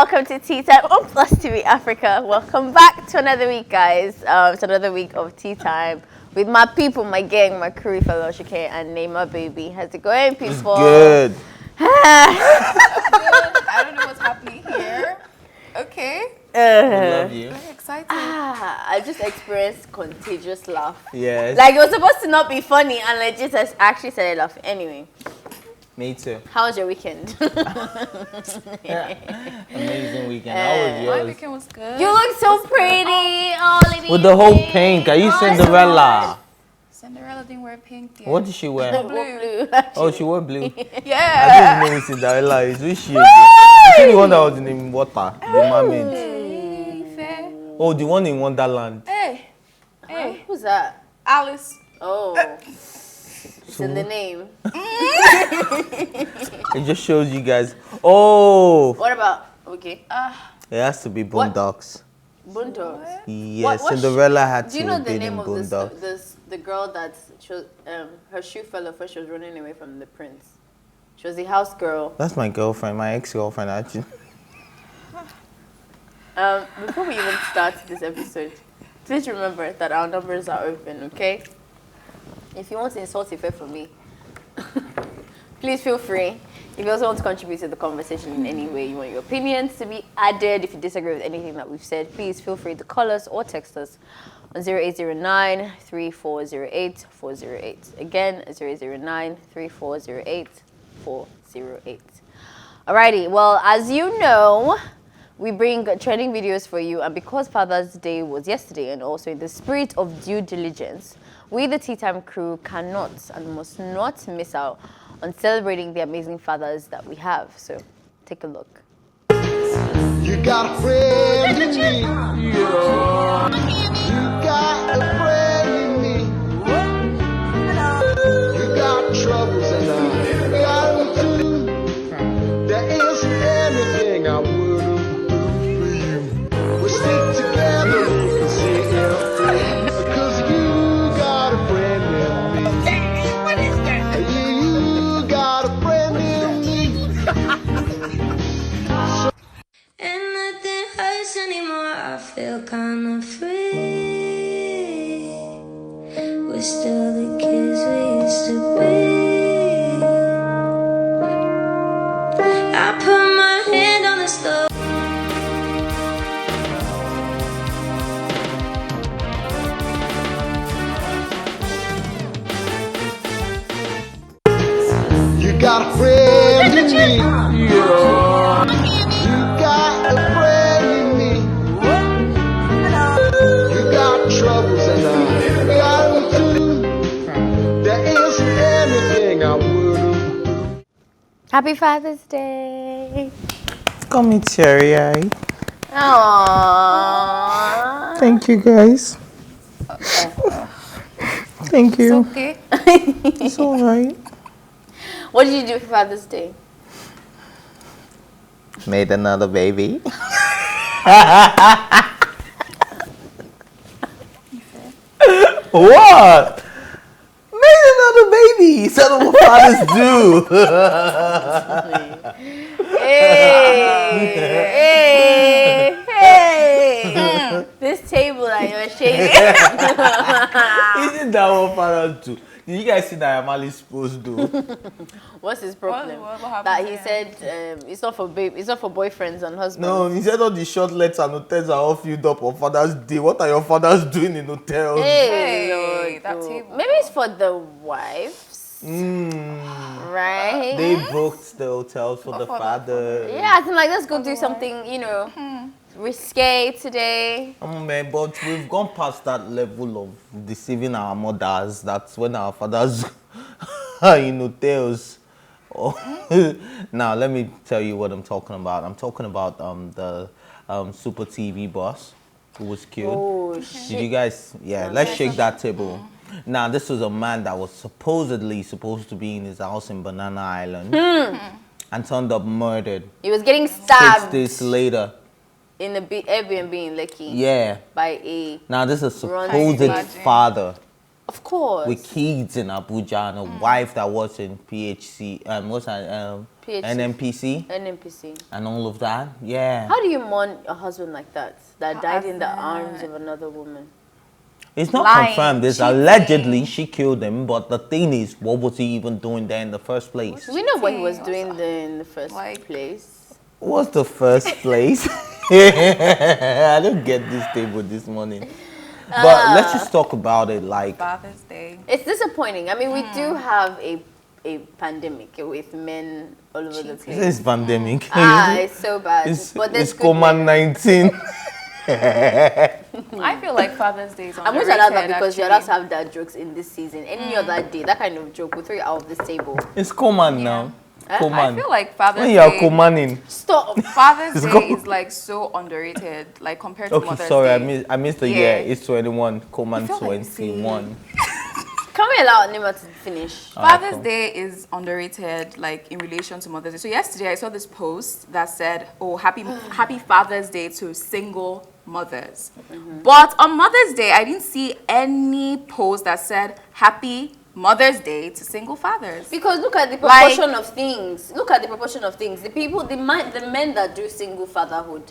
welcome to Tea Time on PlusTvAfrica. Welcome back to another week, guys. It's another week of Tea Time with my people, my gang, my crew, fellow Regé and Neymar baby. How's it going, people? It's good. I don't know what's happening here. Okay. I love you. Very excited. I just experienced contagious laugh. Yes. Like, it was supposed to not be funny, and legit I actually started laughing. Anyway. Me too. How was your weekend? Amazing weekend. How was My yours? weekend was good. You look so pretty. Oh, lady. With the whole pink. Are you Cinderella? Cinderella didn't wear pink, dear. What did she wear? Blue. Oh, she wore blue. Yeah. I didn't know who Cinderella is. Which she is? Is she the one that was in water? The mermaid. Hey, fair. Oh, the one in Wonderland. Hey. Hey, who's that? Alice. Oh. It's in the name. It just shows you guys. Oh. What about, okay. It has to be Boondocks. Buntos. Yes, Cinderella had Do you to know have the been name in of Boondocks. the girl that chose, her shoe fell off when she was running away from the prince? She was the house girl. That's my girlfriend, my ex-girlfriend actually. Before we even start this episode, please remember that our numbers are open, okay? If you want to insult Ife for me, please feel free. If you also want to contribute to the conversation in any way, you want your opinions to be added, if you disagree with anything that we've said, please feel free to call us or text us on 0809-3408-408. Again, 0809-3408-408. Alrighty, well, as you know, we bring trending videos for you, and because Father's Day was yesterday, and also in the spirit of due diligence, we, the Tea Time crew, cannot and must not miss out on celebrating the amazing fathers that we have. So, take a look. You got a friend in me. Yeah. You got a friend in me. You got troubles and I got them too. There isn't anything I wouldn't do for you. We stick together, we can see it free. Because you got a friend in me. What is that? You got a friend in me. And nothing hurts anymore, I feel kinda free. We're still the kids we used to be. I put my hand on the stove. You got a friend in me. Yeah. You got a friend in me. You got troubles and I got them too. There isn't anything I wouldn't do. Happy Father's Day. Call me Cherry Eye. Aww. Thank you guys. Thank you. It's okay. It's alright. What did you do for Father's Day? Made another baby. What? Made another baby. So what fathers do. Hey. This table that you're shaking. Isn't that what fathers do? Did you guys see that Amali's supposed to do? What's his problem? What happened That he there? said it's not for it's not for boyfriends and husbands. No, he said all the short letters and hotels are all filled up on Father's Day. What are your fathers doing in hotels? Hey, Hey, Lord, that oh. table. Maybe it's for the wives, right? They booked the hotels for the for the father. Yeah, I think like let's go do something, risque today. Man, but we've gone past that level of deceiving our mothers. That's when our fathers are in hotels. Oh. Now, let me tell you what I'm talking about. I'm talking about the Super TV boss who was killed. Oh Did shit! you guys? Yeah, let's shake that table. Now, this was a man that was supposedly supposed to be in his house in Banana Island and turned up murdered He was getting 6 stabbed days later. in the Airbnb in Lekki Yeah. by a Now, this is a Run supposed Imagine. father. Of course. with kids in Abuja and a wife that was in PHC, what's that, PHC. NMPC NMPC. and all of that. Yeah. How do you mourn a husband like that died in the Husband. arms of another woman? It's not Lying, confirmed. This cheating. allegedly she killed him, but the thing is, what was he even doing there in the first place? We know what he was Cheating, doing there in the first like- place. What's the first place? I don't get this table this morning. But let's just talk about it like Father's Day. It's disappointing. I mean, we do have a pandemic with men all over the place. this pandemic. It's so bad. It's but there's good COVID-19. I feel like Father's Day is I'm going to allow that underrated, because you actually. others have that jokes in this season. Any other day, that kind of joke will throw you out of this table. It's common now. I Common. feel like Father's When you are Day. commaning. Stop. Father's Day go. is like so underrated, like compared to Okay, Mother's sorry, Day. I missed the Yeah. year. It's 21. Command I feel like 21. Can we allow Nima to finish? Father's cool. Day is underrated, like in relation to Mother's Day. So yesterday I saw this post that said, "Oh, happy Father's Day to single mothers." But on Mother's Day, I didn't see any post that said Happy Mother's Day to single fathers. Because look at the proportion of things. Look at the proportion of things. The men that do single fatherhood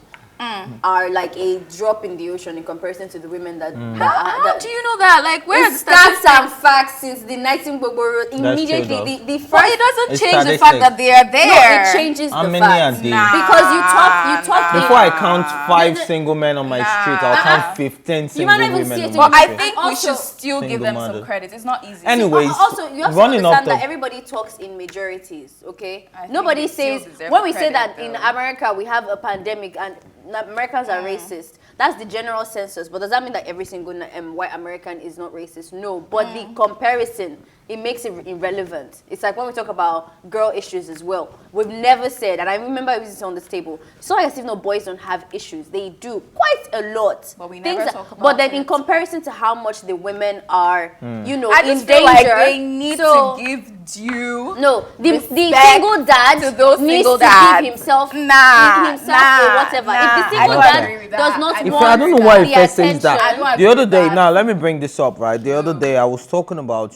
are like a drop in the ocean in comparison to the women that. How do you know that? Like, where are the It's stats statistics? and facts since the Nightingale Road. Immediately, true, the But first. it doesn't It's change the fact statistics. that they are No, there. it changes How the many are facts. there? Because you talk. Before I count 5 single men on my street, I'll count 15 You single might not even women see on it my But I street. think we Also, should still give single them mother. some credit. It's not easy. Anyways, Also, you have to running off understand that the everybody talks in majorities, okay? I think Nobody they still says, deserve when we say credit, that in though. America we have a pandemic and Americans are racist, that's the general census. But does that mean that every single white American is not racist? No. But the comparison, it makes it irrelevant. It's like when we talk about girl issues as well. We've never said, and I remember it was on this table, it's not as if no boys don't have issues. They do quite a lot. But we never Things talk about But then in it. comparison to how much the women are, you know, I in just danger. feel like they need So- to give due. No, the respect single dad to those needs single to dads. give himself, Nah, himself nah, or whatever. nah. If the I single don't dad agree with does that. not I want I don't know why the Ife says that. attention, don't The other agree with day, that. now let me bring this up, right? The other day I was talking about,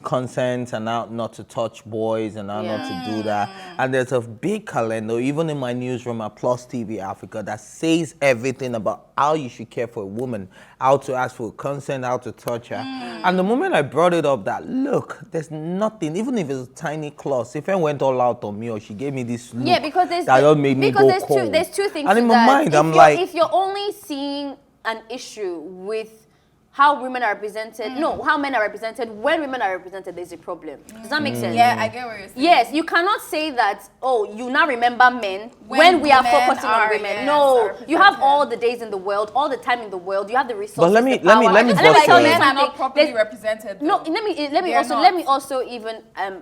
consent and how not to touch boys and how not to do that. And there's a big calendar, even in my newsroom at PlusTvAfrica, that says everything about how you should care for a woman, how to ask for consent, how to touch her. And the moment I brought it up that, look, there's nothing, even if it's a tiny clause, if I went all out on me or she gave me this look, Yeah, because there's that just made me go there's cold. there's two things And to in my that. mind, If I'm you're- like, if you're only seeing an issue with how women are represented, no, how men are represented, when women are represented, there's a problem. Does that make sense? Yeah, I get what you're saying. Yes, you cannot say that, oh, you now remember men when we are women focusing on are, women. yes, No, are you have represented. all the days in the world, all the time in the world, you have the resources, But let me- the let me- power. let me And bust tell your you head. Men are not something. properly There's- represented. No, though. let me They're not. also even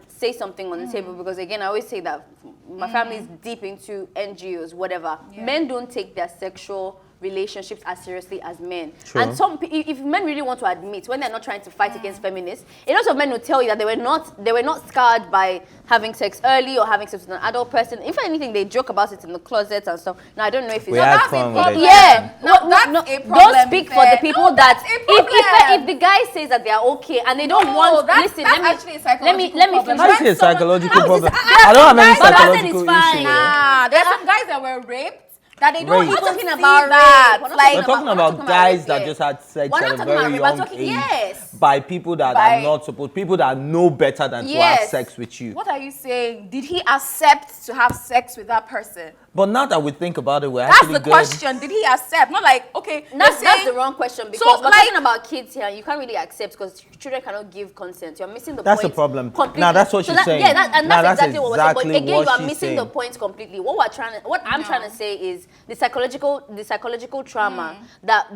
say something on the table, because again I always say that my family is deep into NGOs, whatever. Men don't take their sexual relationships as seriously as men. True. And if men really want to admit when they're not trying to fight against feminists, a lot of men will tell you that they were not scarred by having sex early or having sex with an adult person. If anything, they joke about it in the closet and stuff. Now I don't know if it's We had that's fun a with it. problem. yeah, That's a don't problem, speak for Fair. the people No, that that's a problem. if the guy says that they are okay and they don't No, want that's- listen, that's let me actually a psychological let me problem. finish. How is it a psychological How is problem? it- I don't have any But I said it's psychological fine. issue. Nah, there's some guys that were raped that they don't Rape. even We're talking see about that. rape. We're not Like, We're talking about guys that rape, just had sex We're not at a talking about very rape, we're young talking- age yes. by people that By- are not supposed, people that know better than to have Yes. sex with you. what are you saying? Did he accept to have sex with that person? But now that we think about it, we're That's actually the good. question. Did he accept? Not like, okay, That's you're saying- the wrong question, because So, we're like- talking about kids here. You can't really accept because children cannot give consent. You're missing the That's point. the problem. completely. Now, that's what she's saying. Yeah, and Now, that's that's exactly what we're saying. But exactly again, what you are she's missing the saying. point completely. What I'm trying to say is the psychological trauma that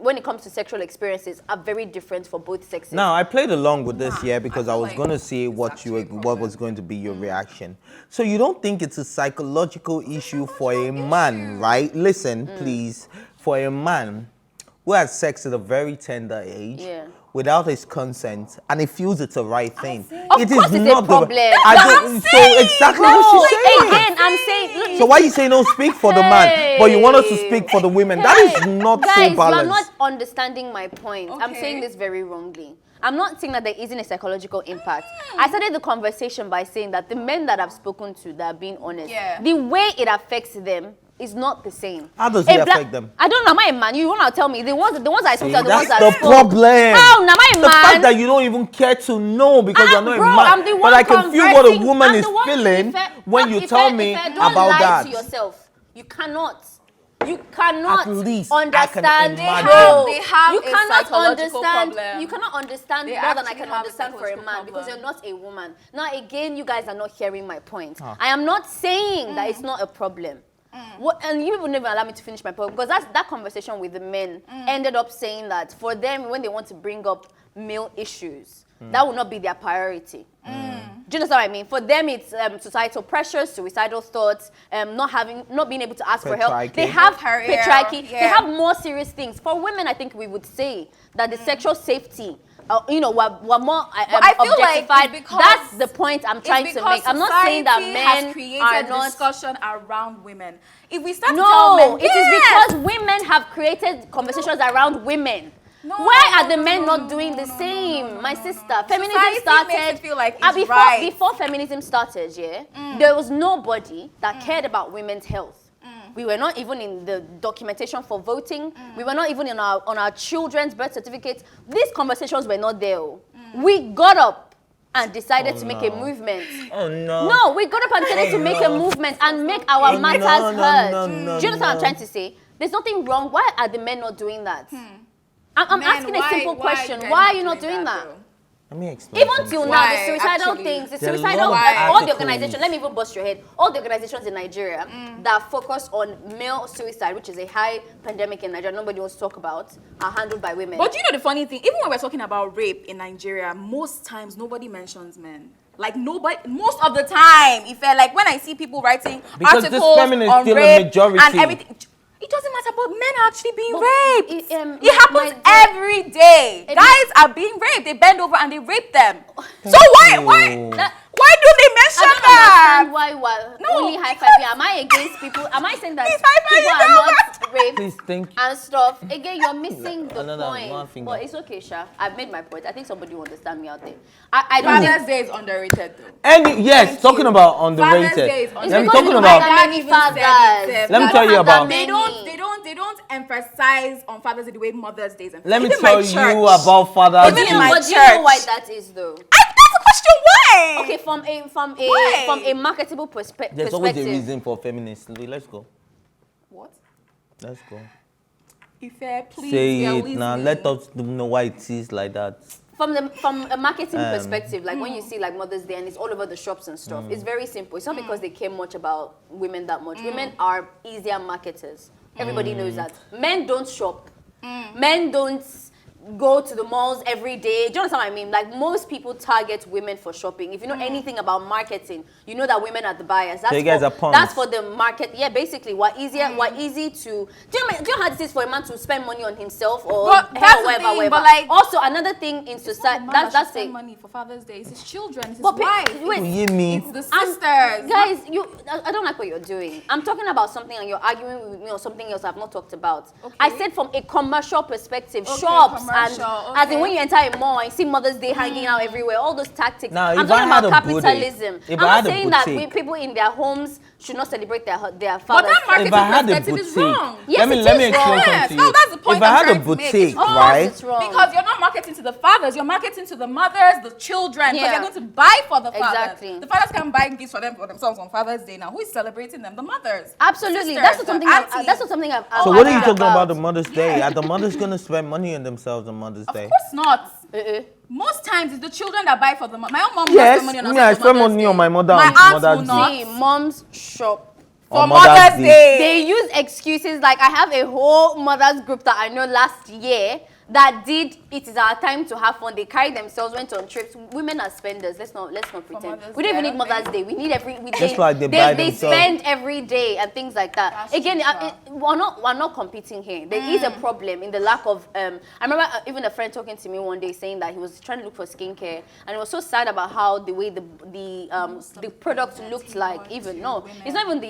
when it comes to sexual experiences are very different for both sexes. Now, I played along with this, yeah, because I feel was like going to see what was going to be your reaction. So you don't think it's a psychological issue for a man, right? Listen, please, for a man who has sex at a very tender age, Yeah. without his consent and he feels it's a right thing. Of It course is it's a not problem. I don't, so exactly what she's saying. Again, I'm saying. So why you say don't speak for the man, but you want us to speak for the women? That is not Guys, so you are balanced. not understanding my point. I'm Okay. saying this very wrongly. I'm not saying that there isn't a psychological impact. I started the conversation by saying that the men that I've spoken to that are being honest, the way it affects them is not the same. How does it affect them? I don't know. Am I a man? You want to tell me the ones I spoke to are the ones That's that the spoke. problem. How? Am I a The man? fact that you don't even care to know because you're not Bro, a man. I'm the one But I can feel what a conversing. woman I'm is the one- feeling when you Ife, tell me don't about lie that. to yourself. You cannot. You cannot At least I can understand. imagine. Bro, They have you a cannot psychological understand. problem. You cannot understand They more than I actually can have a understand for a psychological man because problem. you're not a woman. Now again, you guys are not hearing my point. I am not saying that it's not a problem. What, and you wouldn't even allow me to finish my point because that conversation with the men ended up saying that for them, when they want to bring up male issues, that will not be their priority. Do you understand what I mean? For them, it's societal pressures, suicidal thoughts, not being able to ask for help. Patriarchy. They have Career, patriarchy. yeah. They have more serious things. For women, I think we would say that the sexual safety. We're more I feel like it's objectified. because- That's the point I'm trying to make. I'm not saying that society men has created are not. discussion around women. If we start to tell No, men, it is because women have created conversations around women. No, Why are the no, men no, not no, doing no, the no, same? My sister, feminism Society started. makes it feel like it's before, right. before feminism started, there was nobody that cared about women's health. We were not even in the documentation for voting. We were not even on our children's birth certificates. These conversations were not there. We got up and decided to make a movement. Oh no. No, we got up and decided to make a movement and make our matters heard. Do you understand what I'm trying to say? There's nothing wrong. Why are the men not doing that? I'm Men, asking a simple question. Why are you not doing that? though? Let me explain. Even something. till now, Why, the suicidal actually? things, the There are suicidal, long all the articles. organizations, let me even bust your head, all the organizations in Nigeria that focus on male suicide, which is a high pandemic in Nigeria, nobody wants to talk about, are handled by women. But you know the funny thing, even when we're talking about rape in Nigeria, most times nobody mentions men. Like nobody, most of the time, like when I see people writing Because this articles feminist on still a rape majority. and everything, it doesn't matter about men are actually being raped. it- It happens every day. Guys are being raped. They bend over and they rape them. So why you. why do they mention I don't that? understand why we're No, only high because- fiving. Am I against people? Am I saying that He's high-fiving people now, are not raped Please think. and stuff? Again, you're missing the Another one point. finger. But it's okay, Sha. I've made my point. I think somebody will understand me out there. I don't think Father's Day is underrated though. Yes, talking about underrated. Father's Day is it's I'm underrated. because talking you about. don't have that many fathers. Let me You tell don't you have that about- many. They don't emphasize on Father's Day the way Mother's Day is emphasized. Let me Even tell my you church. about Father's Even Day. in my But do you know church. why that is though? That's a question. Why? Okay, Why? from a marketable perspective. There's always a reason for feminists. Let's go. What? Let's go. Ife, please. Say we are it now. listening. Let us know why it is like that. From a marketing perspective, like when you see like Mother's Day and it's all over the shops and stuff, it's very simple. It's not because they care much about women that much. Women are easier marketers. Everybody knows that. Men don't shop. Men don't go to the malls every day. Do you understand what I mean? Like most people target women for shopping. If you know anything about marketing, you know that women are the buyers. That's So you guys for, are punks. That's for the market. Yeah, basically, we're easy to. Do you know how this is for a man to spend money on himself or But hair that's or the whatever, thing, whatever. but, like, also another thing in society. That's spend it. money for Father's Day. It's his children. It's his But wife. wait, You hear me? It's the sisters. guys, I don't like what you're doing. I'm talking about something and you're arguing with me on something else I've not talked about. Okay. I said from a commercial perspective, Okay, shops commercial, and as in okay. when you enter a mall and you see Mother's Day hanging out everywhere, all those tactics. Now, I'm if I talking had about a boutique- capitalism. if I'm I not had a saying that boutique- people in their homes should not celebrate their But fathers. that marketing If I had a perspective is boutique, wrong. Yes, let me it explain is wrong. something Yes, to no, you. that's the point If I I'm had a trying to make. boutique, It's wrong. right? It's wrong. Because you're not marketing to the fathers, you're marketing to the mothers, the children. Because Yeah. they're going to buy for the fathers. Exactly. The fathers can buy gifts for themselves on Father's Day now. Who is celebrating them? The mothers. Absolutely, Sisters, that's not something. the I've, aunties. that's not something I've. So what are I've you heard talking about the Mother's Day? Yeah. Are the mothers gonna spend money on themselves on Mother's Day? Of course not. Uh-uh. Most times it's the children that buy for the mom. My own mom does Yes, spend money on me, herself I for spend Mother's money Day. on my mother My on aunts Mother's will Day. not. See, moms shop. For On Mother's Day. They use excuses like I have a whole mothers group that I know last year that did it is our time to have fun. They carried themselves, went on trips. Women are spenders. Let's not pretend. We don't even need Mother's Day. We need Just like they buy they themselves. spend every day and things like that. That's Again, true, we're not competing here. There is a problem in the lack of. I remember even a friend talking to me one day saying that he was trying to look for skincare and he was so sad about how the way the product looked like. Even no, it's not even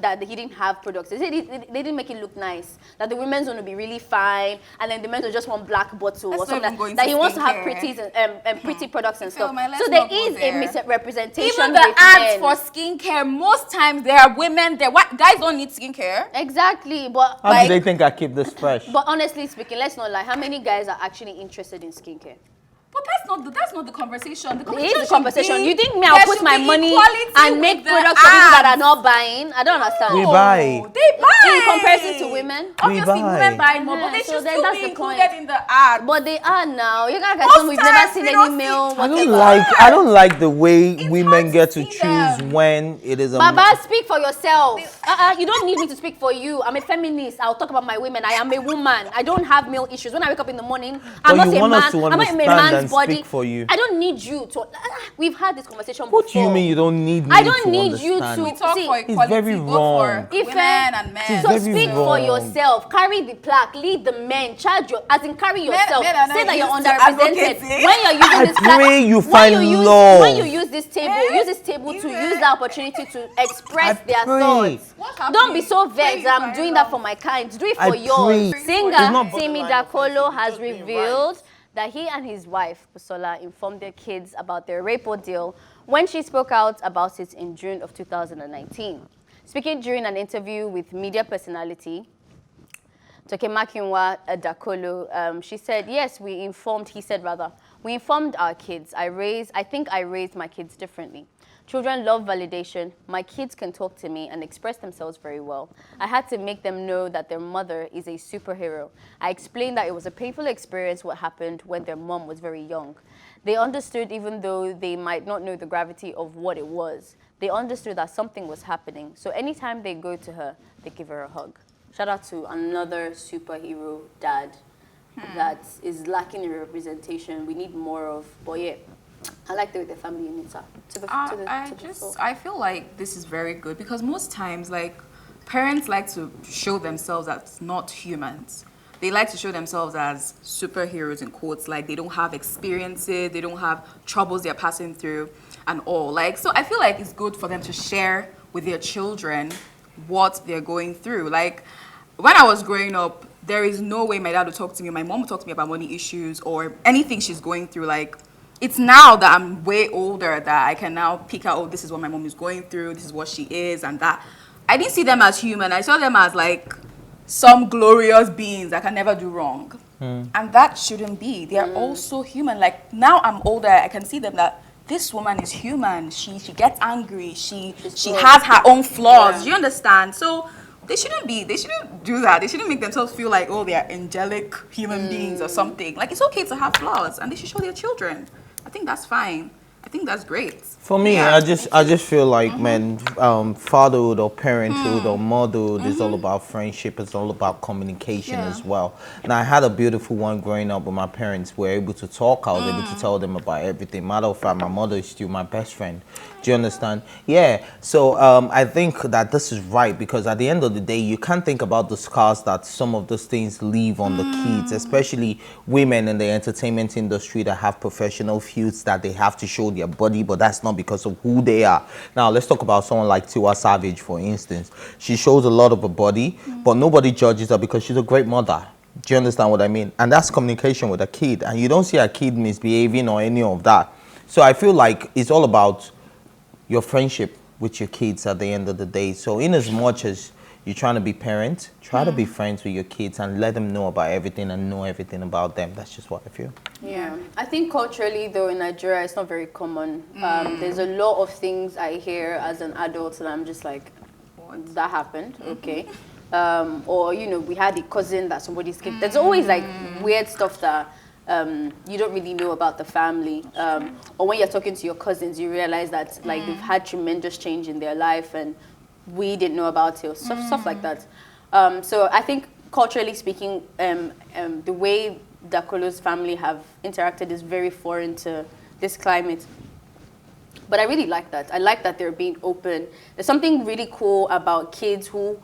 that he didn't have products. They didn't make it look nice. That the women's going to be really fine, and then the men's will just want black bottle or something that he wants to have pretty products and stuff. So there is a misrepresentation. Even the ads for skincare, most times there are women there. What guys don't need skincare? Exactly, but How do they think I keep this fresh? But honestly speaking, let's not lie. How many guys are actually interested in skincare? But that's not the conversation. The It is the should conversation. be- You think me? there I'll put should my be money equality and with make the products for people that ads. are not buying? I don't understand. We buy. They buy. In comparison to women. Obviously, buy. women buy more, but Yeah, they so should then still that's be the point. included in the ad. But they are now. You guys Most we've never times seen we any don't male. see- whatever. I don't like the way women hard get to to see choose them. when it is a Baba, speak for yourself. You don't need me to speak for you. I'm a feminist. I'll talk about my women. I am a woman. I don't have male issues. When I wake up in the morning, I'm But not you a want man. us to I'm not a understand man's and body. speak for you. I don't need you to. We've had this conversation What before. do you mean you don't need me I don't to need you understand? to- We talk See, for it's equality. very Go wrong. for If, women and men. It's So very speak for wrong. yourself. Carry the plaque. Lead the men. Charge your, as in carry yourself. men are not Say that you're used to underrepresented. advocating. When you're using I this plaque, pray you when find When love. you use this table, use this table to use the opportunity to express I their pray. thoughts. What's Don't be happening? so vexed. Pray I'm for doing love. that for my kind. Do it I for yours. pray. Singer It's not Timi borderline Dakolo offensive, has it's just being revealed that he and his wife, Busola, informed their kids about their rape ordeal when she spoke out about it in June of 2019. Speaking during an interview with media personality, Tokemakinwa Dakolo, she said, yes, we informed our kids. I think I raised my kids differently. Children love validation. My kids can talk to me and express themselves very well. I had to make them know that their mother is a superhero. I explained that it was a painful experience what happened when their mom was very young. They understood even though they might not know the gravity of what it was. They understood that something was happening. So anytime they go to her, they give her a hug. Shout out to another superhero dad that is lacking in representation. We need more of, but yeah. I like the way the family units are. I feel like this is very good because most times, like, parents like to show themselves as not humans. They like to show themselves as superheroes in quotes, like they don't have experiences, they don't have troubles they're passing through and all. Like, so I feel like it's good for them to share with their children what they're going through. Like, when I was growing up, there is no way my dad would talk to me, my mom would talk to me about money issues or anything she's going through. Like, it's now that I'm way older that I can now pick out, oh, this is what my mom is going through, this is what she is, and that. I didn't see them as human. I saw them as, like, some glorious beings that can never do wrong. And that shouldn't be. They are also human. Like, now I'm older, I can see them that this woman is human. She gets angry. She has her own flaws. Yeah. Do you understand? So they shouldn't do that. They shouldn't make themselves feel like, oh, they are angelic human beings or something. Like, it's okay to have flaws, and they should show their children. I think that's fine. I think that's great. For me, Yeah. I just feel like, man, fatherhood or parenthood or motherhood is all about friendship. It's all about communication Yeah. as well. And I had a beautiful one growing up with my parents. We were able to talk. I was able to tell them about everything. Matter of fact, my mother is still my best friend. Do you understand? Yeah. So I think that this is right because at the end of the day, you can't think about the scars that some of those things leave on the kids, especially women in the entertainment industry that have professional fields that they have to show their body, but that's not because of who they are. Now, let's talk about someone like Tiwa Savage, for instance. She shows a lot of her body, but nobody judges her because she's a great mother. Do you understand what I mean? And that's communication with a kid. And you don't see a kid misbehaving or any of that. So I feel like it's all about your friendship with your kids at the end of the day. So in as much as you're trying to be parents, try to be friends with your kids and let them know about everything and know everything about them. That's just what I feel. Yeah, I think culturally though in Nigeria it's not very common. There's a lot of things I hear as an adult and I'm just like, that happened, okay. Or you know, we had a cousin that somebody's kid. There's always like weird stuff that you don't really know about the family. Or when you're talking to your cousins, you realize that like they've had tremendous change in their life and we didn't know about it. Or stuff like that. So I think culturally speaking, the way Dakolo's family have interacted is very foreign to this climate. But I really like that. I like that they're being open. There's something really cool about kids who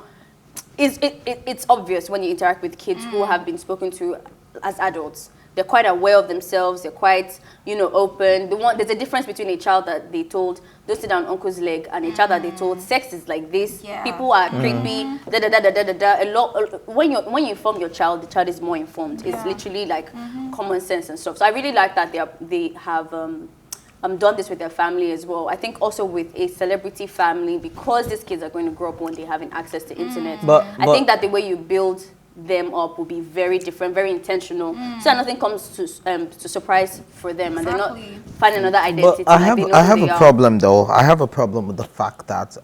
it's obvious when you interact with kids who have been spoken to as adults. They're quite aware of themselves. They're quite, open. There's a difference between a child that they told, don't sit down on uncle's leg, and a child that they told, sex is like this. Yeah. People are creepy. Da da da da da da. A lot. When you inform your child, the child is more informed. It's literally like common sense and stuff. So I really like that they have done this with their family as well. I think also with a celebrity family, because these kids are going to grow up one day having access to internet. I think that the way you build them up will be very different, very intentional, so that nothing comes to surprise for them, and they're not finding another identity. But I have a problem though. I have a problem with the fact that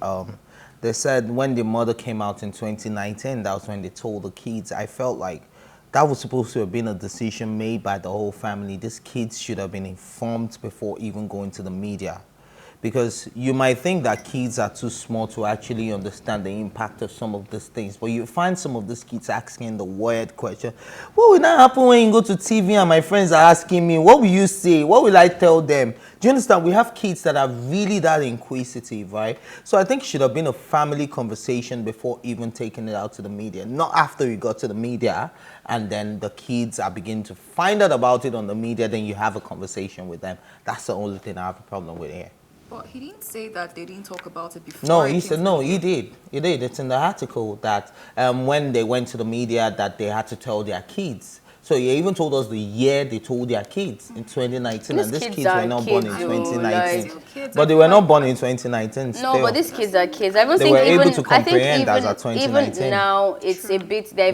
they said when the mother came out in 2019, that was when they told the kids. I felt like that was supposed to have been a decision made by the whole family. These kids should have been informed before even going to the media. Because you might think that kids are too small to actually understand the impact of some of these things. But you find some of these kids asking the weird question, what will that happen when you go to TV and my friends are asking me, what will you say? What will I tell them? Do you understand? We have kids that are really that inquisitive, right? So I think it should have been a family conversation before even taking it out to the media. Not after you got to the media and then the kids are beginning to find out about it on the media, then you have a conversation with them. That's the only thing I have a problem with here. But he didn't say that they didn't talk about it before. No, he said no. He did. He did. It's in the article that when they went to the media, that they had to tell their kids. So he even told us the year they told their kids in 2019, and these kids were not born in 2019. But they were not born in 2019. No, but these kids are kids. I don't they think were even able to comprehend as at 2019. Even now, it's a bit. They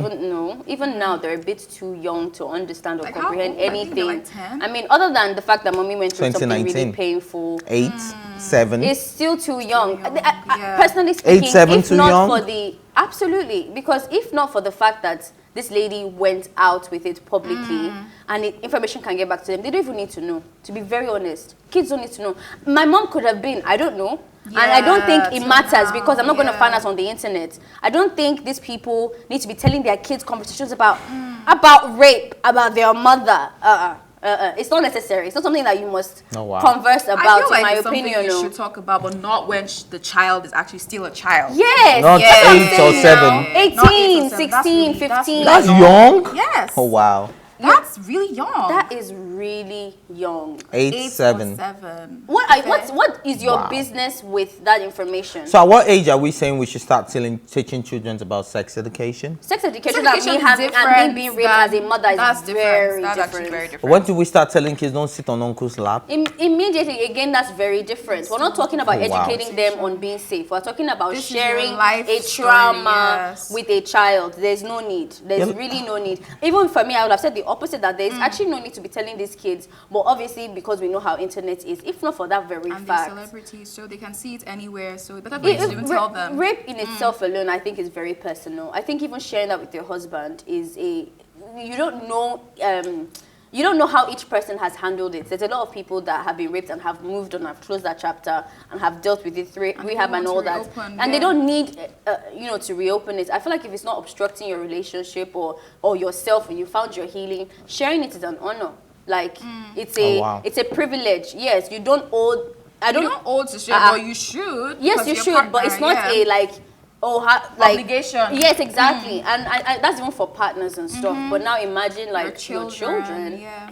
even now they're a bit too young to understand or Like comprehend how old? anything. I think they're like 10? I mean, other than the fact that mommy went through something really painful. 8, 7. It's still too young. Yeah. Personally speaking, 8, 7 if too not young? for the absolutely, because if not for the fact that this lady went out with it publicly and information can get back to them, they don't even need to know. To be very honest, kids don't need to know. My mom could have been, I don't know. And I don't think it matters because I'm not going to find out on the internet. I don't think these people need to be telling their kids conversations about rape, about their mother. It's not necessary. It's not something that you must converse about. I feel like in my it's opinion, something you should talk about, but not when the child is actually still a child. Yes. Not 8 or 7. 18, 16, 15. That's young? Yes. Oh, wow. That's really young. That is really young. 8, 7. 7. What is your business with that information? So at what age are we saying we should start teaching children about sex education? Sex education and me being raised as a mother is very different. When do we start telling kids don't sit on uncle's lap? Immediately, again, that's very different. We're not talking about educating them on being safe. We're talking about sharing a trauma with a child. There's no need. There's really no need. Even for me, I would have said the opposite, that there's actually no need to be telling these kids, but obviously because we know how internet is, if not for that very and fact. And they're celebrities, so they can see it anywhere, so better to even tell them. Rape in itself alone, I think, is very personal. I think even sharing that with your husband is you don't know how each person has handled it. There's a lot of people that have been raped and have moved on, have closed that chapter and have dealt with it through rehab and all that. And they don't need, to reopen it. I feel like if it's not obstructing your relationship or yourself, or you found your healing, sharing it is an honor. Like it's a privilege. Yes, you don't owe. You don't owe to share, but you should. Yes, you should, partner, but it's not obligation. Yes, exactly. And that's even for partners and stuff. But now imagine like your children. Yeah.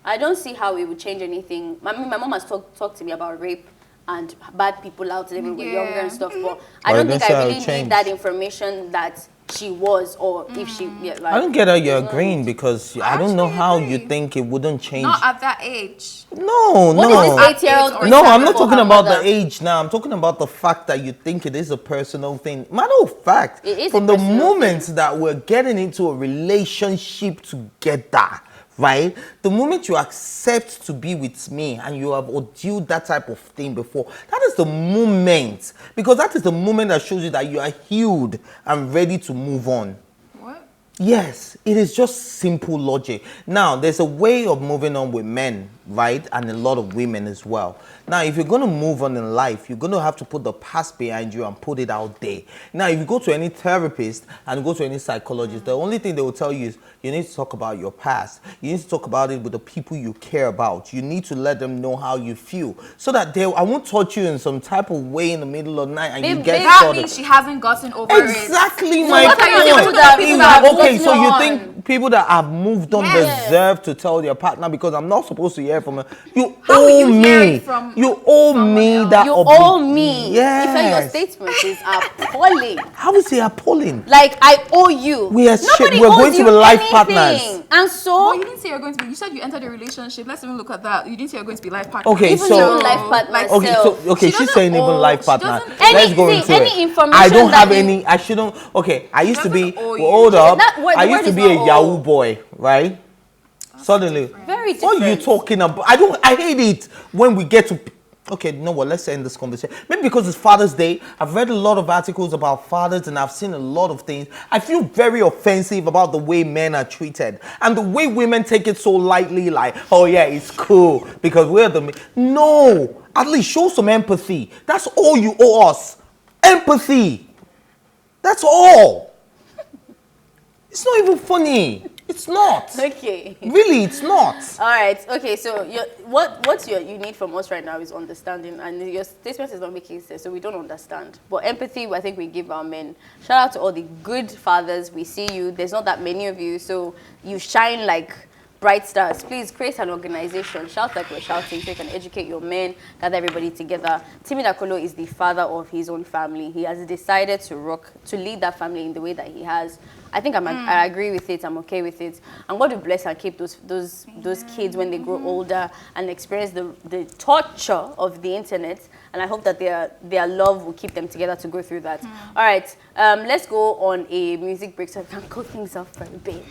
I don't see how it would change anything. My mom has talked to me about rape and bad people out there when we're younger and stuff. But I don't think I really need that information that she was, or if she. Yeah, like, I don't get how you're agreeing because I don't know how you think it wouldn't change. Not at that age. No. What is this 8-year-old? No, I'm not talking about the age now. I'm talking about the fact that you think it is a personal thing. Matter of fact, from the moment that we're getting into a relationship together, right? The moment you accept to be with me and you have ordealed that type of thing before, that is the moment. Because that is the moment that shows you that you are healed and ready to move on. What? Yes, it is just simple logic. Now, there's a way of moving on with men, right? And a lot of women as well. Now, if you're going to move on in life, you're going to have to put the past behind you and put it out there. Now, if you go to any therapist and go to any psychologist, the only thing they will tell you is you need to talk about your past. You need to talk about it with the people you care about. You need to let them know how you feel so that I won't touch you in some type of way in the middle of the night and you get That sort means of... she hasn't gotten over Exactly my what are you saying? point. People that- people that have Okay, so moved you on. think people that have moved on Yes. deserve to tell their partner because I'm not supposed to hear from her. You How will owe you hear me. it from You owe someone me else? that. You owe me. Yes. In fact, your statement is appalling. How is it appalling? Like, I owe you. We are Nobody we're owes going to you be life anything. partners. And Oh, so, you didn't say you're going to be. You said you entered a relationship. Let's even look at that. You didn't say you're going to be life partners. Okay, even so- your own life partner Like, Okay, self. so okay, She she's doesn't saying even owe- life she partner. doesn't- Let's go see, into any it. information I don't that have you- any. I shouldn't. Okay, I used to be. doesn't owe you. Hold up. The I word used to is be a not Yahoo owe. boy, right? Suddenly, Very what are you different. talking about? I hate it when we get to. Okay, no, well, let's end this conversation. Maybe because it's Father's Day, I've read a lot of articles about fathers and I've seen a lot of things. I feel very offensive about the way men are treated and the way women take it so lightly, like, oh yeah, it's cool because we're the men. No, at least show some empathy. That's all you owe us. Empathy. That's all. It's not even funny. It's not. Okay. Really, it's not. All right. Okay. So what you need from us right now is understanding, and your statement is not making sense. So we don't understand. But empathy, I think we give our men. Shout out to all the good fathers. We see you. There's not that many of you, so you shine like bright stars. Please create an organization. Shout like we're shouting, so you can educate your men, gather everybody together. Timi Dakolo is the father of his own family. He has decided to lead that family in the way that he has. I think I agree with it. I'm okay with it. I'm going to bless and keep those kids when they grow older and experience the torture of the internet. And I hope that their love will keep them together to go through that. All right, let's go on a music break so we can cool things off for a bit,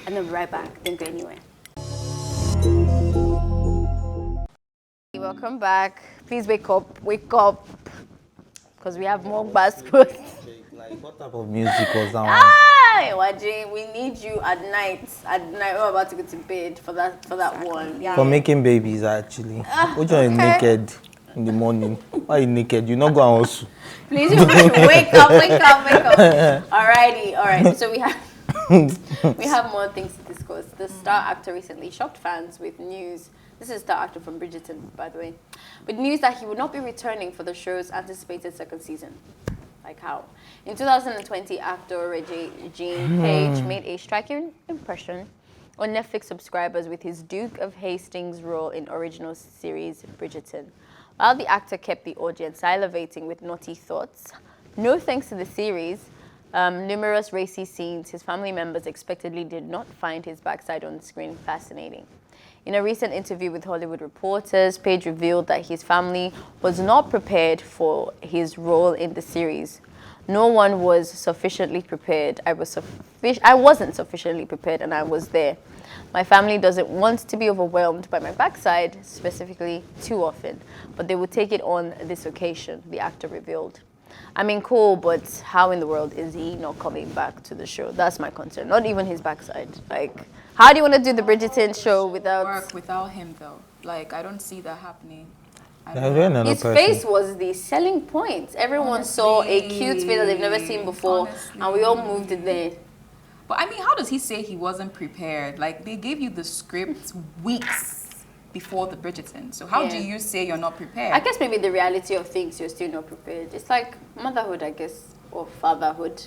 and then be right back. Don't go anywhere. Welcome back. Please wake up, because we have more baskets. Like, what type of music was that one? Hi, Waji, we need you at night. We're about to go to bed for that one. Yeah. For making babies, actually. Which one is naked in the morning? Why are you naked? You not go and hustle. Please, wake up. Alrighty, all right. So we have more things to discuss. The star actor recently shocked fans with news. This is star actor from Bridgerton, by the way, with news that he would not be returning for the show's anticipated second season. Like how? In 2020, actor Regé-Jean Page made a striking impression on Netflix subscribers with his Duke of Hastings role in original series Bridgerton. While the actor kept the audience salivating with naughty thoughts, no thanks to the series, numerous racy scenes his family members expectedly did not find his backside on the screen fascinating. In a recent interview with Hollywood Reporters, Page revealed that his family was not prepared for his role in the series. No one was sufficiently prepared. I wasn't sufficiently prepared, and I was there. My family doesn't want to be overwhelmed by my backside, specifically, too often, but they would take it on this occasion, the actor revealed. I mean, cool, but how in the world is he not coming back to the show? That's my concern. Not even his backside. Like, how do you want to do the Bridgerton show without... Work without him, though. Like, I don't see that happening. His face was the selling point. Everyone saw a cute face that they've never seen before, and we all moved there. But I mean, how does he say he wasn't prepared? Like, they gave you the script weeks before the Bridgerton. So how do you say you're not prepared? I guess maybe the reality of things, you're still not prepared. It's like motherhood, I guess, or fatherhood.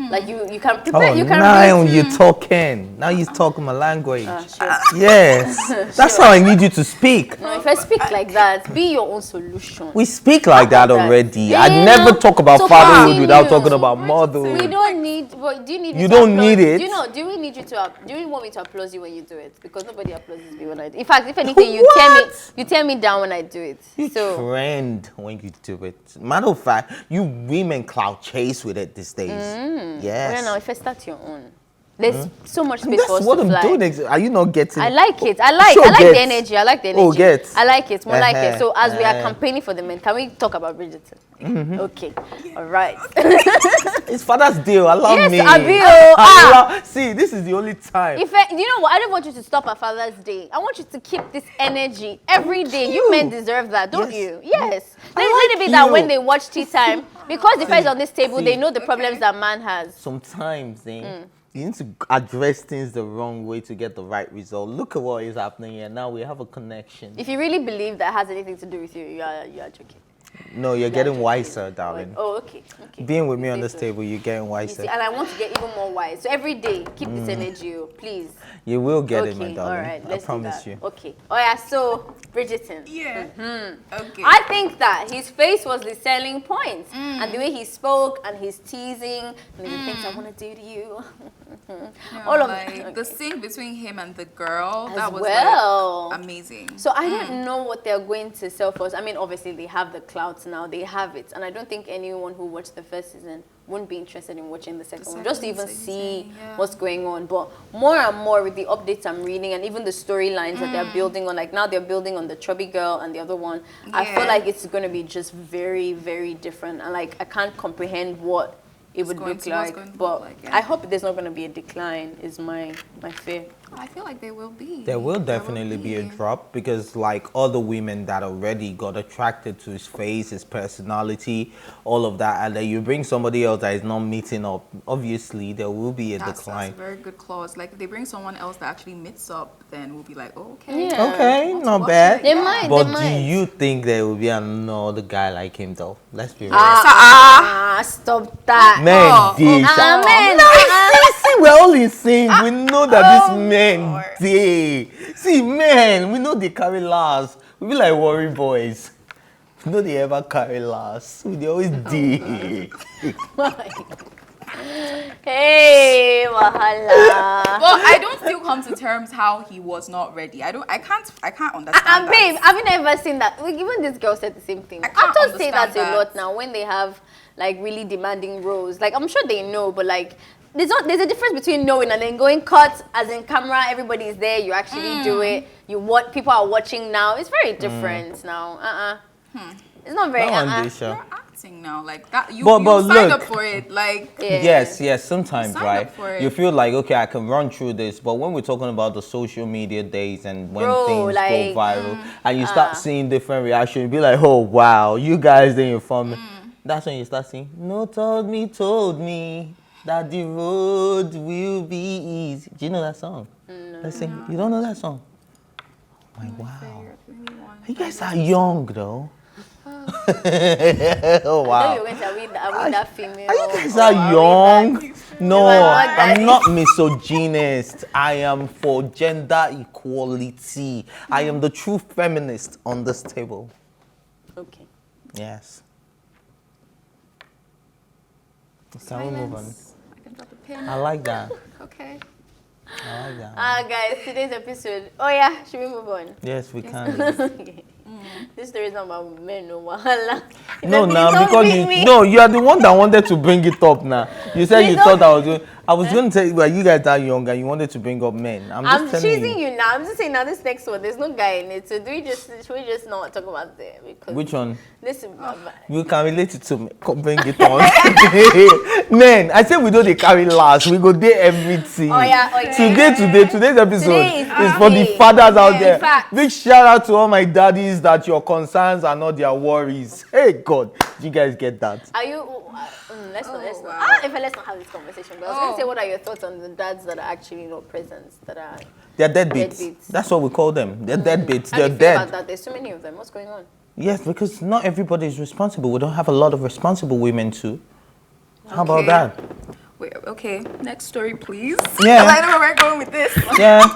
Like you can prepare. You can now you're talking. Now you're talking my language. Sure. Yes, that's how I need you to speak. No, if I speak like that, be your own solution. We speak like that already. Yeah, I'd never talk about fatherhood without continue. talking about motherhood. We don't need. But do you need? You don't need it. Do you know? Do we need you to? Do you want me to applaud you when you do it? Because nobody applauds me when I do. In fact, if anything, you tear me down when I do it. You trend when you do it. Matter of fact, you women clout chase with it these days. Yes. Well, now if I start your own, There's so much space That's for us what to I'm fly. doing. Are you not getting I it? like it. I like Sure the gets. energy. I like the energy. Oh, gets. I like it. More like it. So as we are Uh-huh. campaigning for the men, can we talk about Bridgerton? Okay. All right. It's Father's Day. Allow Yes, me. Abi, See, this is the only time. you know what? I don't want you to stop at Father's Day. I want you to keep this energy every day. You men deserve that, don't Yes. you? Yes. I Let it like be that you. when they watch tea time, because the first on this table, See. they know the problems that man has. Sometimes, you need to address things the wrong way to get the right result. Look at what is happening here. Now we have a connection. If you really believe that has anything to do with you, you are joking. No, you're getting wiser, darling. Oh, okay. Being with me You on say this so. table, you're getting You wiser. see, and I want to get even more wise. So every day, keep this energy, please. You will get it, my Okay, darling. all right, let's I promise do you. that. Okay. Oh yeah, so Bridgerton. Yeah. Okay. I think that his face was the selling point, and the way he spoke and his teasing and the things I want to do to you. All of like the scene between him and the girl, As that was well. like amazing. So I don't know what they're going to sell for us. I mean, obviously they have the clout now, they have it, and I don't think anyone who watched the first season wouldn't be interested in watching the second one, just to even see what's going on. But more and more with the updates I'm reading, and even the storylines that they're building on, like now they're building on the chubby girl and the other one. I feel like it's going to be just very, very different, and like I can't comprehend what it would look like. But I hope there's not going to be a decline. Is my fear. I feel like there will be. There will definitely be a drop because like all the women that already got attracted to his face, his personality, all of that, and then you bring somebody else that is not meeting up, obviously there will be a decline. That's a very good clause. Like if they bring someone else that actually meets up, then we'll be like, oh, okay. Yeah. Okay, Let's not watch bad. it. They might. But they do might. you think there will be another guy like him though? Let's be real. Stop that. Men did. Amen. See, we're all insane. We know that these men did. See, men, we know they carry last. We be like worry boys. We know they ever carry last. They always did. Hey, wahala. Well, I don't still come to terms how he was not ready. I can't understand that. Babe, have you never seen that? Like, even this girl said the same thing. I can't Actors say that understand a lot that. now when they have like really demanding roles. Like I'm sure they know, but like there's a difference between knowing and then going cut as in camera. Everybody's there. You actually do it. What people are watching now. It's very different now. It's not very. You're acting now like that. You But signed look. up for it. Like Yeah. Yes, sometimes, Sign right? up for it. You feel like, okay, I can run through this, but when we're talking about the social media days and when Bro, things like, go viral and you start seeing different reactions, you be like, oh, wow, you guys didn't inform me. That's when you start saying, no, told me that the road will be easy. Do you know that song? Let's sing. You don't know that song? Oh, my wow. You guys are young, though. Oh, wow. You're going to are we that female. Are you guys or are we young? that- No, Am I I'm not misogynist. I am for gender equality. I am the true feminist on this table. Okay. Yes. Can we move on? I can drop a pin. I like that. Okay. I like that. Guys, today's episode. Oh yeah, should we move on? Yes, we can. This story is not about men, no wahala. No, Please now don't because beat me. you are the one that wanted to bring it up. Now you said you thought I was going to tell you, well, you guys are young and you wanted to bring up men. I'm I'm just telling choosing you now. I'm just saying now this next one, there's no guy in it. So should we just not talk about that? Because Which one? this is You can relate it to me. Come bring it on. Men, I said we don't they carry last. We go there everything. Oh, yeah, okay. Today's episode Today is for the fathers out there. In fact. Big shout out to all my daddies that your concerns are not their worries. Hey God, you guys get that? Are you let's not wow. let's not have this conversation. But I was gonna say, what are your thoughts on the dads that are actually not present, that are They're deadbeats. Deadbeats. That's what we call them. They're deadbeats. how do They're you feel about dead. that? There's so many of them. What's going on? Yes, because not everybody is responsible. We don't have a lot of responsible women too. How about Okay. that? Wait, okay. Next story, please. Yeah. 'Cause I know where we're going with this. Yeah,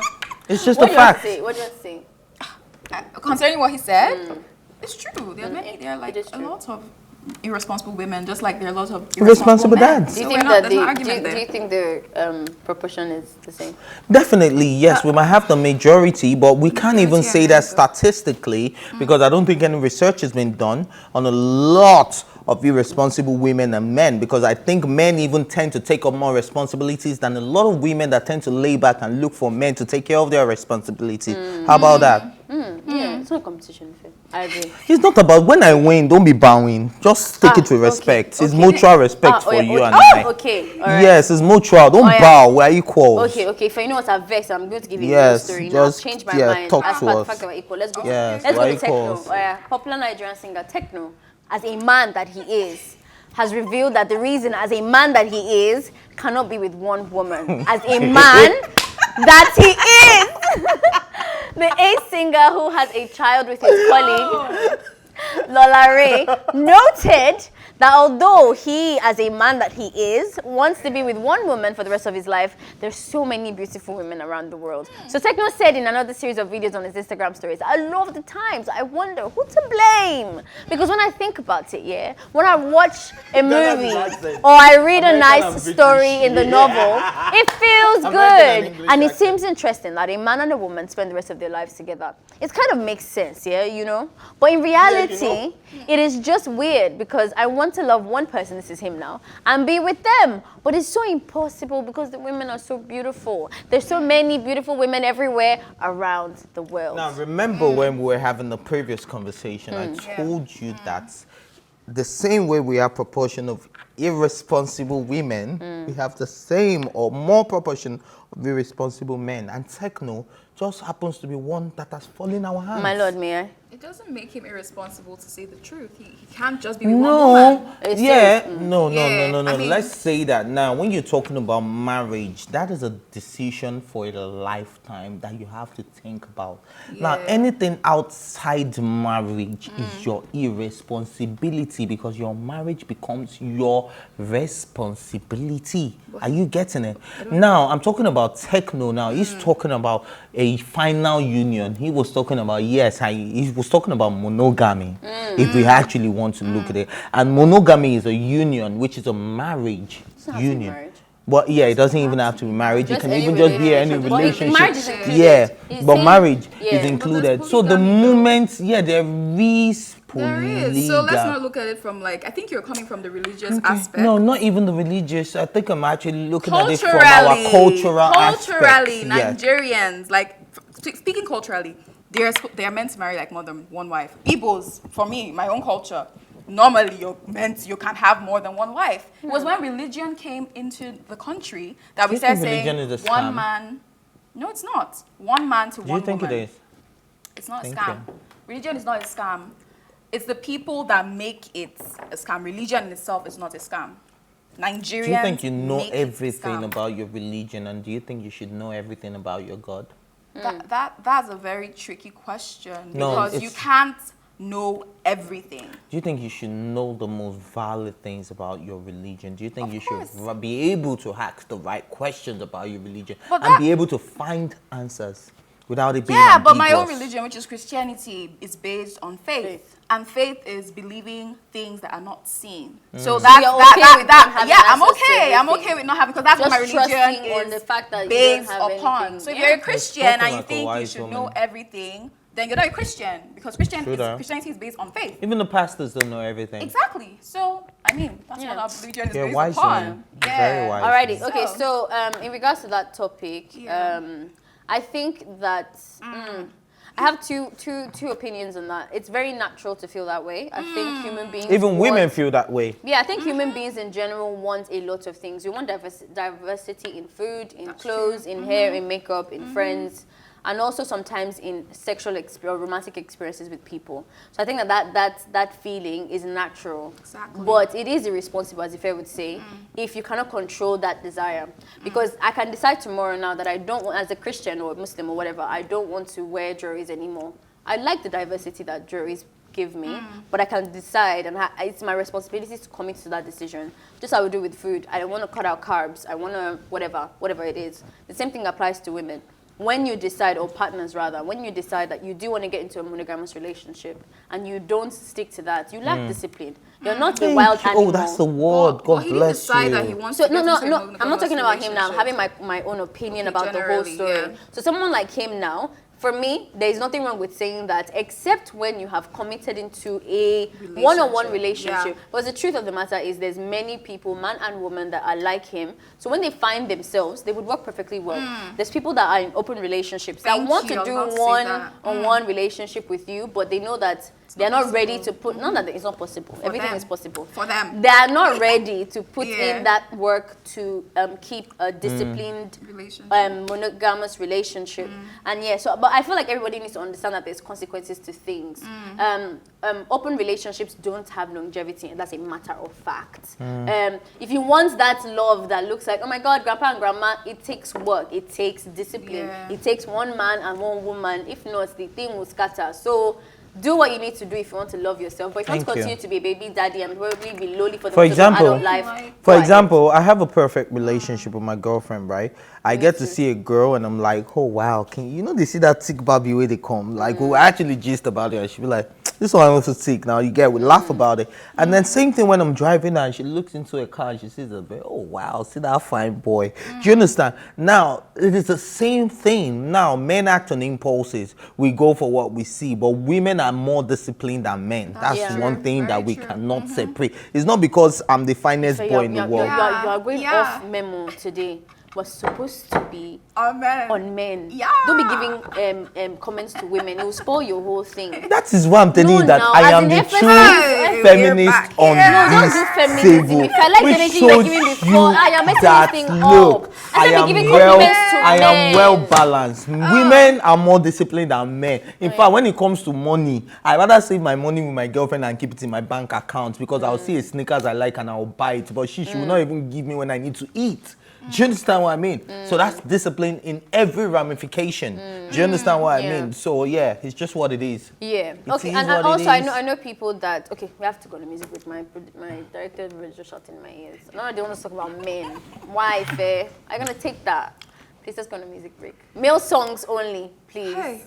it's just a What do you want to fact. say? What do you want to say? Concerning what he said, it's true. There are many. There are like it is a true. lot of irresponsible women, just like there are lots of Irresponsible men. dads. Do you So think we're not, that there's no do argument you there. think the proportion is the same? Definitely, yes. We might have the majority, but we can't even Majority say and that major. statistically because I don't think any research has been done on a lot of irresponsible women and men, because I think men even tend to take up more responsibilities than a lot of women that tend to lay back and look for men to take care of their responsibility. How about that? Yeah, it's not a competition. I agree. It's not about when I win, don't be bowing. Just take it with respect. It's mutual respect for you and I. Okay, all right. Yes, it's mutual. Don't bow. We're equals. Okay. If you know what I've vexed, I'm going to give you a story. Now, I've changed my mind. Talk As to per the us. fact that we're equal. Let's go. Yes, Let's go we're to Tekno. equals. Popular Nigerian singer Tekno, as a man that he is, has revealed that the reason, as a man that he is, cannot be with one woman. As a man that he is. The ace singer who has a child with his colleague, Lola Ray, noted that although he, as a man that he is, wants to be with one woman for the rest of his life, there's so many beautiful women around the world. So Tekno said in another series of videos on his Instagram stories, a lot of the times I wonder who to blame. Because when I think about it, when I watch a movie or I read a nice story in the novel, it feels good. And it seems interesting that a man and a woman spend the rest of their lives together. It kind of makes sense, But in reality, it is just weird because I want to love one person, this is him now, and be with them. But it's so impossible because the women are so beautiful. There's so many beautiful women everywhere around the world. Now, remember when we were having the previous conversation, I told you that the same way we have proportion of irresponsible women, we have the same or more proportion of irresponsible men. And Tekno just happens to be one that has fallen in our hands. My lord, may I? It doesn't make him irresponsible to say the truth. He can't just be with one woman. No. I mean, Let's say that now. When you're talking about marriage, that is a decision for a lifetime that you have to think about. Now, anything outside marriage is your irresponsibility because your marriage becomes your responsibility. Are you getting it? Now, I'm talking about Tekno now. He's talking about a final union. He was talking about, he was talking about monogamy, if we actually want to look at it. And monogamy is a union, which is a marriage union. But it doesn't even have to be marriage. It can even just be any relationship. Marriage is included. But marriage is included. But So the moment, there is there is. So let's not look at it from I think you're coming from the religious aspect. No, not even the religious. I think I'm actually looking at it from our cultural aspect. Culturally, Nigerians, speaking culturally, they are meant to marry more than one wife. Igbos, for me, my own culture, normally you can't have more than one wife. It was when religion came into the country that we started saying one man. No, it's not. One man to one woman. Do you think it is? It's not a scam. Religion is not a scam. It's the people that make it a scam. Religion in itself is not a scam. Nigerians. Do you think you know everything about your religion, and do you think you should know everything about your God? That's a very tricky question No, because you can't know everything. Do you think you should know the most valid things about your religion? Do you think you should be able to ask the right questions about your religion and be able to find answers without it being ambiguous? But my own religion, which is Christianity, is based on faith. And faith is believing things that are not seen. So I'm okay with not having, because that's what my religion is on the fact that based you don't have upon. anything. So if you're a Christian and you think you should know everything, then you're not a Christian, because Christianity is based on faith. Even the pastors don't know everything. Exactly. So that's what our religion is based wise upon. Very wise. Alrighty. Okay. So in regards to that topic, I think that I have two opinions on that. It's very natural to feel that way. I think human beings, even women feel that way. Yeah, I think human beings in general want a lot of things. We want diversity in food, in clothes, in hair, in makeup, in friends, and also sometimes in sexual or romantic experiences with people. So I think that feeling is natural. Exactly. But it is irresponsible, as Ife would say, if you cannot control that desire. Because I can decide tomorrow now that I don't want, as a Christian or Muslim or whatever, I don't want to wear jewelries anymore. I like the diversity that jewelries give me, but I can decide, and it's my responsibility to commit to that decision. Just as I would do with food. I don't want to cut out carbs. I want to whatever it is. The same thing applies to women. When you decide, or partners rather, when you decide that you do want to get into a monogamous relationship and you don't stick to that, you lack discipline. You're not a wild animal. Oh, that's the word. God bless you. That he wants so to no, I'm not talking about him now. I'm having my own opinion about the whole story. Yeah. So someone like him now for me, there is nothing wrong with saying that, except when you have committed into a one-on-one relationship. Because the truth of the matter is there's many people, man and woman, that are like him. So when they find themselves, they would work perfectly well. There's people that are in open relationships that want to do one-on-one relationship with you, but they know that they're not ready to put, not that it's not possible. Everything is possible. For them. They are not ready to put in that work to keep a disciplined, monogamous relationship. And yeah, so, but I feel like everybody needs to understand that there's consequences to things. Open relationships don't have longevity, and that's a matter of fact. If you want that love that looks like, oh my God, grandpa and grandma, it takes work, it takes discipline, it takes one man and one woman. If not, the thing will scatter. So do what you need to do if you want to love yourself. But if you want to continue to be a baby daddy and probably be lonely for the rest of your adult life. For example, I have a perfect relationship with my girlfriend, right? I get to see a girl and I'm like, oh wow, they see that thick Barbie where they come. Like we actually gist about it and she'll be like, this one wants to thick. Now we laugh about it. And then same thing when I'm driving and she looks into a car and she sees a bit, oh wow, see that fine boy. Do you understand? Now it is the same thing. Now men act on impulses. We go for what we see, but women are more disciplined than men. That's one thing that we cannot separate. It's not because I'm the finest boy in the world. You are going off memo today. Was supposed to be on men. Don't be giving comments to women. It will spoil your whole thing. That is why I'm telling you that I am the true feminist on this table. If I like the energy you're giving before, I am making this thing up. I am well balanced. Women are more disciplined than men. In fact, when it comes to money, I rather save my money with my girlfriend and keep it in my bank account because I'll see a sneakers I like and I'll buy it. But she will not even give me when I need to eat. Do you understand what I mean? So that's discipline in every ramification. Do you understand what I mean? So yeah, it's just what it is. Yeah. Okay. And also, I know people that. Okay, we have to go to music with my director just shouting in my ears. No, they want to talk about men. Why fair? I'm gonna take that. Please, let's go on a music break. Male songs only, please. Hey.